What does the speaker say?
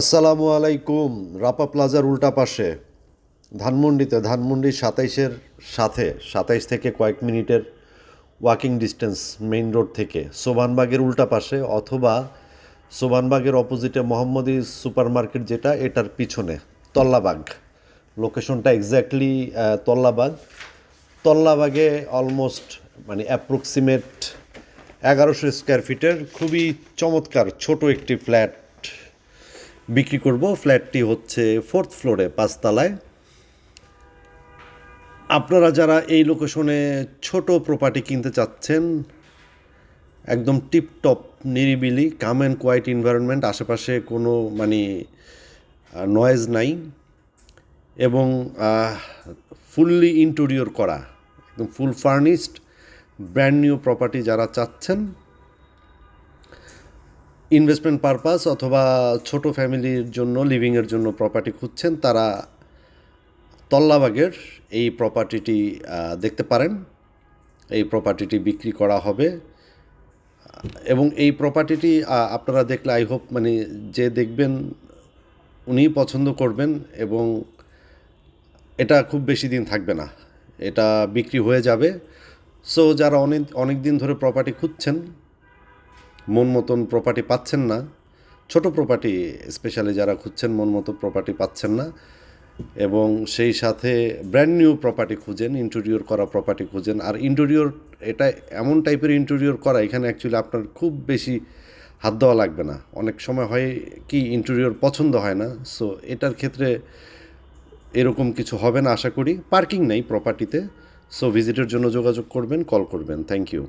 আসসালামু আলাইকুম। রাপা প্লাজার উল্টা পাশে ধানমন্ডি ২৭-এর সাথে ২৭ থেকে কয়েক মিনিটের ওয়াকিং ডিস্টেন্স মেইন রোড থেকে সোবানবাগের উল্টা পাশে, অথবা সোবানবাগের অপোজিটে মোহাম্মদী সুপার মার্কেট, যেটা এটার পিছনে তল্লাবাগ। লোকেশনটা এক্স্যাক্টলি তল্লাবাগে অলমোস্ট মানে অ্যাপ্রক্সিমেট ১১০০ স্কোয়ার ফিটের খুবই চমৎকার ছোট একটি ফ্ল্যাট বিক্রি করব। ফ্ল্যাটটি হচ্ছে 4th ফ্লোরে, ৫তলায়। আপনারা যারা এই লোকেশনে ছোট প্রপার্টি কিনতে চাচ্ছেন, একদম টিপটপ নিরিবিলি কাম অ্যান্ড কোয়াইট এনভায়রনমেন্ট, আশেপাশে কোনো নয়েজ নাই, এবং ফুললি ইন্টেরিয়র করা, একদম ফুল ফার্নিশড ব্র্যান্ড নিউ প্রপার্টি যারা চাচ্ছেন, ইনভেস্টমেন্ট পারপাস অথবা ছোট ফ্যামিলির জন্য লিভিংয়ের জন্য প্রপার্টি খুঁজছেন, তারা তল্লাবাগের এই প্রপার্টিটি দেখতে পারেন। এই প্রপার্টিটি বিক্রি করা হবে, এবং এই প্রপার্টিটি আপনারা দেখলে আই হোপ যে দেখবেন উনিই পছন্দ করবেন, এবং এটা খুব বেশি দিন থাকবে না, এটা বিক্রি হয়ে যাবে। সো যারা অনেক দিন ধরে প্রপার্টি খুঁজছেন, মন মতন প্রপার্টি পাচ্ছেন না, ছোট প্রপার্টি স্পেশালি যারা খুঁজছেন, মন মতো প্রপার্টি পাচ্ছেন না, এবং সেই সাথে ব্র্যান্ড নিউ প্রপার্টি খুঁজেন, ইন্টেরিয়র করা প্রপার্টি খুঁজেন, আর ইন্টেরিয়র এটা এমন টাইপের ইন্টেরিয়র করা, এখানে অ্যাকচুয়ালি আপনার খুব বেশি হাত দেওয়া লাগবে না। অনেক সময় হয় কি, ইন্টেরিয়র পছন্দ হয় না, সো এটার ক্ষেত্রে এরকম কিছু হবে না আশা করি। পার্কিং নেই প্রপার্টিতে, সো ভিজিটের জন্য যোগাযোগ করবেন, কল করবেন। Thank you.